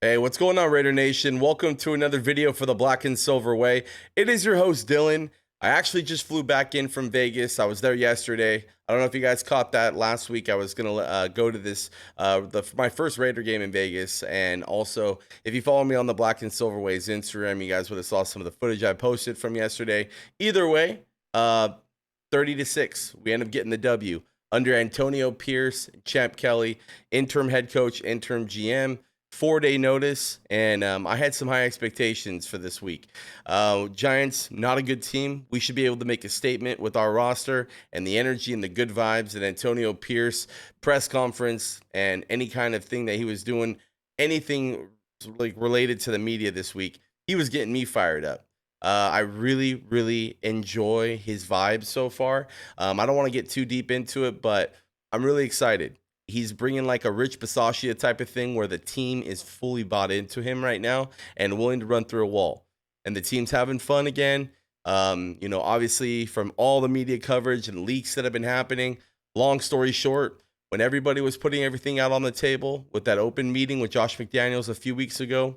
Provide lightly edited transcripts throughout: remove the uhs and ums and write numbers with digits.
Hey, what's going on, Raider Nation? Welcome to another video for the Black and Silver Way. It is your host, Dylan. I actually just flew back in from Vegas. I was there yesterday. I don't know if you guys caught that last week. I was going to go to my first Raider game in Vegas. And also, if you follow me on the Black and Silver Way's Instagram, you guys would have saw some of the footage I posted from yesterday. Either way, uh, 30-6, we end up getting the W under Antonio Pierce, Champ Kelly, interim head coach, interim GM. 4-day notice, and I had some high expectations for this week. Giants, not a good team. We should be able to make a statement with our roster and the energy and the good vibes at Antonio Pierce press conference and any kind of thing that he was doing, anything like related to the media this week. He was getting me fired up. I really, really enjoy his vibes so far. I don't want to get too deep into it, but I'm really excited. He's bringing like a Rich Bisaccia type of thing where the team is fully bought into him right now and willing to run through a wall. And the team's having fun again. Obviously, from all the media coverage and leaks that have been happening, long story short, when everybody was putting everything out on the table with that open meeting with Josh McDaniels a few weeks ago,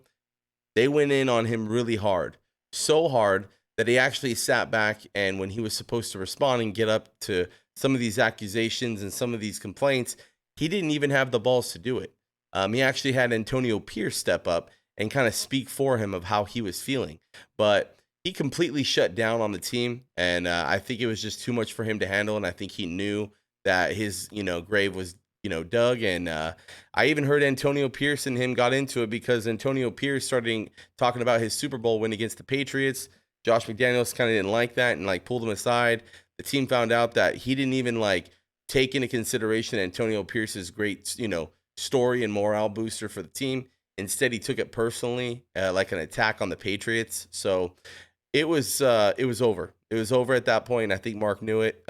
they went in on him really hard. So hard that he actually sat back, and when he was supposed to respond and get up to some of these accusations and some of these complaints, he didn't even have the balls to do it. He actually had Antonio Pierce step up and kind of speak for him of how he was feeling. But he completely shut down on the team, and I think it was just too much for him to handle. And I think he knew that his grave was dug. And I even heard Antonio Pierce and him got into it because Antonio Pierce started talking about his Super Bowl win against the Patriots. Josh McDaniels kind of didn't like that and like pulled him aside. The team found out that he didn't even like take into consideration Antonio Pierce's great, story and morale booster for the team. Instead, he took it personally, like an attack on the Patriots. So it was over. It was over at that point. I think Mark knew it.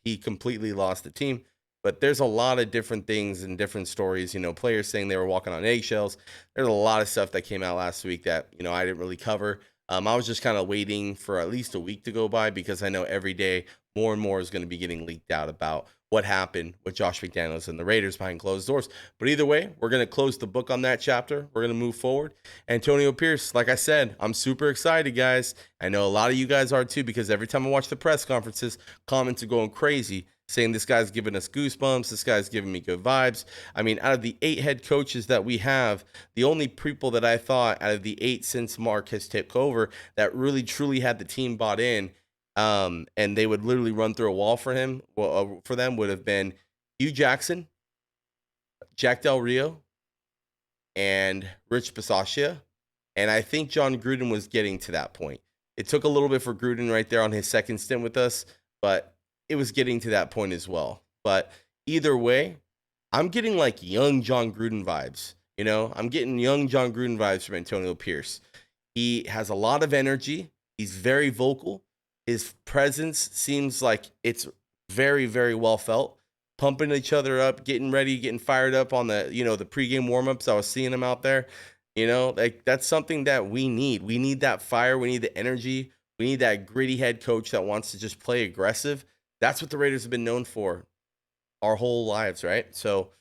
He completely lost the team. But there's a lot of different things and different stories. Players saying they were walking on eggshells. There's a lot of stuff that came out last week that I didn't really cover. I was just kind of waiting for at least a week to go by because I know every day more and more is going to be getting leaked out about what happened with Josh McDaniels and the Raiders behind closed doors. But either way, we're going to close the book on that chapter. We're going to move forward. Antonio Pierce, like I said, I'm super excited, guys. I know a lot of you guys are too because every time I watch the press conferences, comments are going crazy saying this guy's giving us goosebumps. This guy's giving me good vibes. I mean, out of the 8 head coaches that we have, the only people that I thought out of the 8 since Mark has taken over that really truly had the team bought in, and they would literally run through a wall for him, for them would have been Hugh Jackson, Jack Del Rio, and Rich Bisaccia. And I think John Gruden was getting to that point. It took a little bit for Gruden right there on his second stint with us, but it was getting to that point as well. But either way, I'm getting like young John Gruden vibes. I'm getting young John Gruden vibes from Antonio Pierce. He has a lot of energy. He's very vocal. His presence seems like it's very, very well felt. Pumping each other up, getting ready, getting fired up on the pregame warmups. I was seeing him out there. Like that's something that we need. We need that fire. We need the energy. We need that gritty head coach that wants to just play aggressive. That's what the Raiders have been known for our whole lives, right? So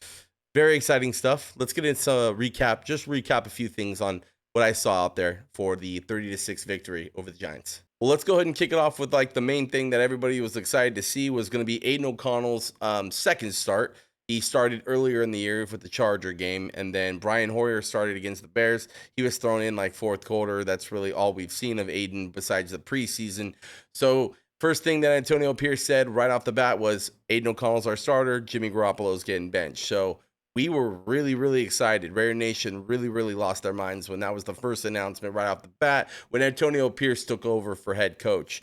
very exciting stuff. Let's get into a recap. Just recap a few things on what I saw out there for the 30-6 victory over the Giants. Well, let's go ahead and kick it off with like the main thing that everybody was excited to see was going to be Aiden O'Connell's second start. He started earlier in the year with the Charger game, and then Brian Hoyer started against the Bears. He was thrown in like fourth quarter. That's really all we've seen of Aiden besides the preseason. So first thing that Antonio Pierce said right off the bat was Aiden O'Connell's our starter. Jimmy Garoppolo's getting benched. So we were really, really excited. Raider Nation really, really lost their minds when that was the first announcement right off the bat when Antonio Pierce took over for head coach.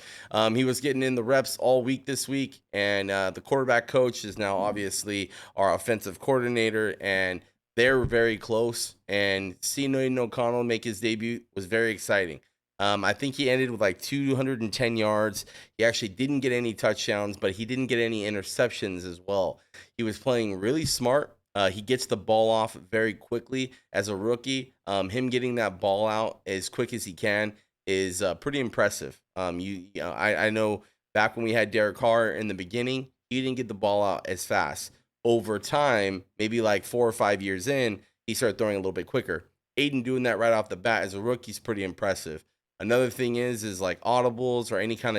He was getting in the reps all week this week, and the quarterback coach is now obviously our offensive coordinator, and they're very close. And seeing Aiden O'Connell make his debut was very exciting. I think he ended with like 210 yards. He actually didn't get any touchdowns, but he didn't get any interceptions as well. He was playing really smart. He gets the ball off very quickly as a rookie. Him getting that ball out as quick as he can is pretty impressive. I know back when we had Derek Carr in the beginning, he didn't get the ball out as fast. Over time, maybe like 4 or 5 years in, he started throwing a little bit quicker. Aiden doing that right off the bat as a rookie is pretty impressive. Another thing is like audibles or any kind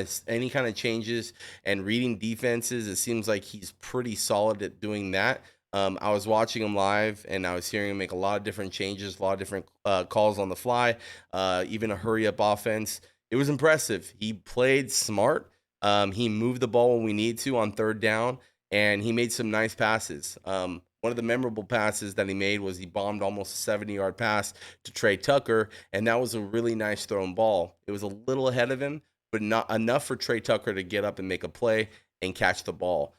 of changes and reading defenses. It seems like he's pretty solid at doing that. I was watching him live and I was hearing him make a lot of different changes, a lot of different calls on the fly, even a hurry up offense. It was impressive. He played smart. He moved the ball when we need to on third down, and he made some nice passes. One of the memorable passes that he made was he bombed almost a 70-yard pass to Trey Tucker, and that was a really nice thrown ball. It was a little ahead of him, but not enough for Trey Tucker to get up and make a play and catch the ball.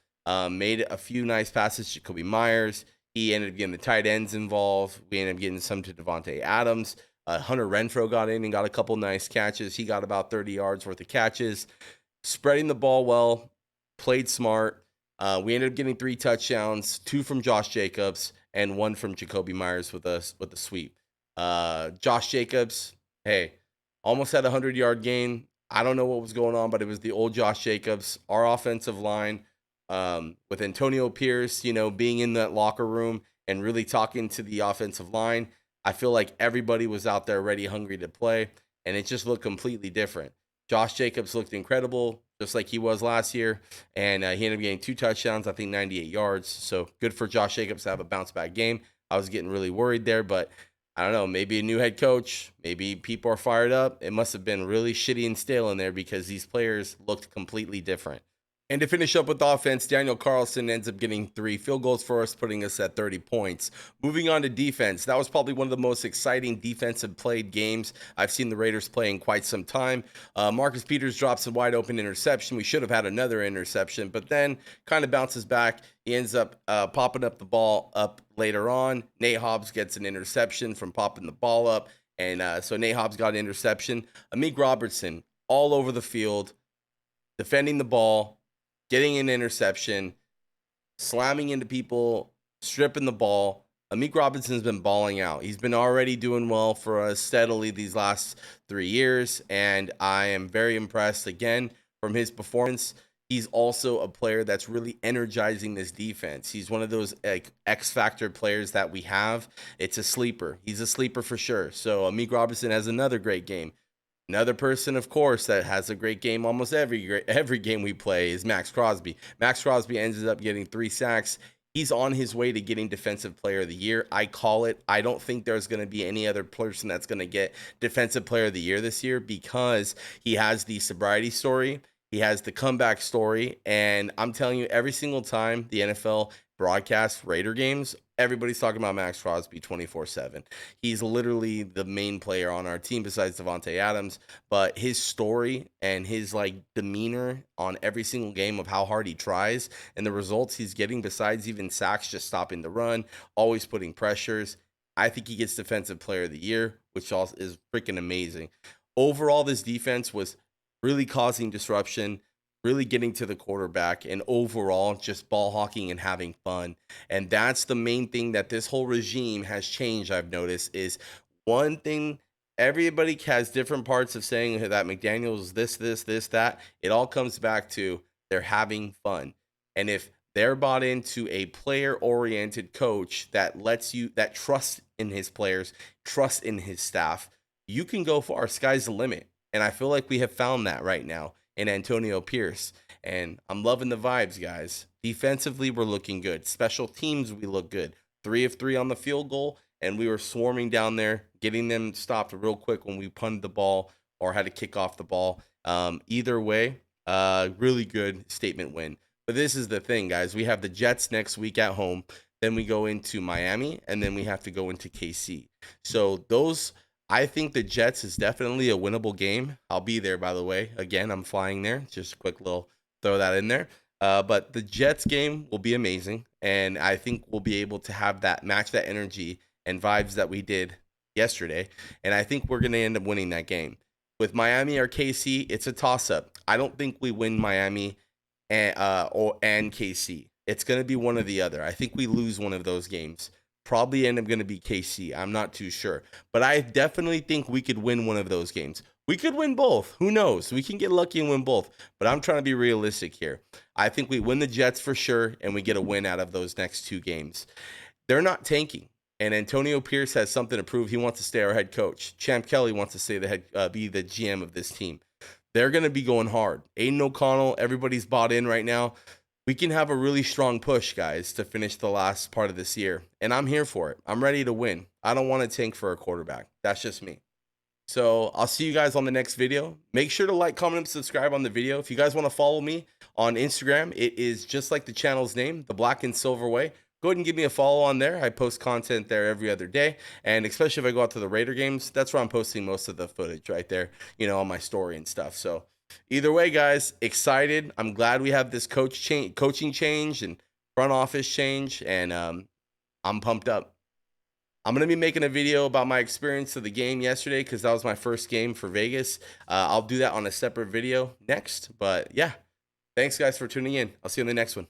Made a few nice passes to Jakobi Meyers. He ended up getting the tight ends involved. We ended up getting some to Devontae Adams. Hunter Renfrow got in and got a couple nice catches. He got about 30 yards worth of catches, spreading the ball well, played smart. We ended up getting 3 touchdowns, 2 from Josh Jacobs and 1 from Jakobi Meyers with a sweep. Josh Jacobs, hey, almost had a 100-yard game. I don't know what was going on, but it was the old Josh Jacobs. Our offensive line, with Antonio Pierce, being in that locker room and really talking to the offensive line. I feel like everybody was out there ready, hungry to play, and it just looked completely different. Josh Jacobs looked incredible, just like he was last year, and he ended up getting 2 touchdowns, I think 98 yards. So good for Josh Jacobs to have a bounce back game. I was getting really worried there, but I don't know, maybe a new head coach, maybe people are fired up. It must have been really shitty and stale in there because these players looked completely different. And to finish up with offense, Daniel Carlson ends up getting 3 field goals for us, putting us at 30 points. Moving on to defense, that was probably one of the most exciting defensive played games I've seen the Raiders play in quite some time. Marcus Peters drops a wide open interception. We should have had another interception, but then kind of bounces back. He ends up popping up the ball up later on. Nate Hobbs gets an interception from popping the ball up. And so Nate Hobbs got an interception. Amik Robertson all over the field, defending the ball, getting an interception, slamming into people, stripping the ball. Amik Robinson's been balling out. He's been already doing well for us steadily these last 3 years, and I am very impressed again from his performance. He's also a player that's really energizing this defense. He's one of those X factor players that we have. It's a sleeper. He's a sleeper for sure. So Amik Robinson has another great game. Another person, of course, that has a great game almost every game we play is Maxx Crosby. Maxx Crosby ends up getting 3 sacks. He's on his way to getting Defensive Player of the Year. I call it. I don't think there's going to be any other person that's going to get Defensive Player of the Year this year because he has the sobriety story. He has the comeback story. And I'm telling you, every single time the NFL broadcasts Raider games, everybody's talking about Maxx Crosby 24/7. He's literally the main player on our team besides Devontae Adams, but his story and his demeanor on every single game of how hard he tries and the results he's getting besides even sacks, just stopping the run, always putting pressures. I think he gets Defensive Player of the Year, which also is freaking amazing. Overall, this defense was really causing disruption, really getting to the quarterback, and overall just ball hawking and having fun. And that's the main thing that this whole regime has changed, I've noticed, is one thing. Everybody has different parts of saying that McDaniels this, that. It all comes back to they're having fun. And if they're bought into a player-oriented coach that trusts in his players, trusts in his staff, you can go far. Sky's the limit. And I feel like we have found that right now in Antonio Pierce. And I'm loving the vibes, guys. Defensively, we're looking good. Special teams, we look good. 3 of 3 on the field goal, and we were swarming down there, getting them stopped real quick when we punted the ball or had to kick off the ball. Either way, really good statement win. But this is the thing, guys. We have the Jets next week at home. Then we go into Miami, and then we have to go into KC. So I think the Jets is definitely a winnable game. I'll be there, by the way. Again, I'm flying there. Just a quick little throw that in there. But the Jets game will be amazing, and I think we'll be able to have that match that energy and vibes that we did yesterday. And I think we're going to end up winning that game. With Miami or KC, it's a toss-up. I don't think we win Miami and KC. It's going to be one or the other. I think we lose one of those games. Probably end up going to be KC. I'm not too sure. But I definitely think we could win one of those games. We could win both. Who knows? We can get lucky and win both. But I'm trying to be realistic here. I think we win the Jets for sure, and we get a win out of those next 2 games. They're not tanking. And Antonio Pierce has something to prove. He wants to stay our head coach. Champ Kelly wants to stay the head, be the GM of this team. They're going to be going hard. Aiden O'Connell, everybody's bought in right now. We can have a really strong push, guys, to finish the last part of this year. And I'm here for it. I'm ready to win. I don't want to tank for a quarterback. That's just me. So I'll see you guys on the next video. Make sure to like, comment, and subscribe on the video. If you guys want to follow me on Instagram, it is just like the channel's name, The Black and Silver Way. Go ahead and give me a follow on there. I post content there every other day. And especially if I go out to the Raider games, that's where I'm posting most of the footage right there, on my story and stuff. So either way, guys, excited. I'm glad we have this coaching change and front office change. And I'm pumped up. I'm going to be making a video about my experience of the game yesterday because that was my first game for Vegas. I'll do that on a separate video next. But yeah, thanks, guys, for tuning in. I'll see you in the next one.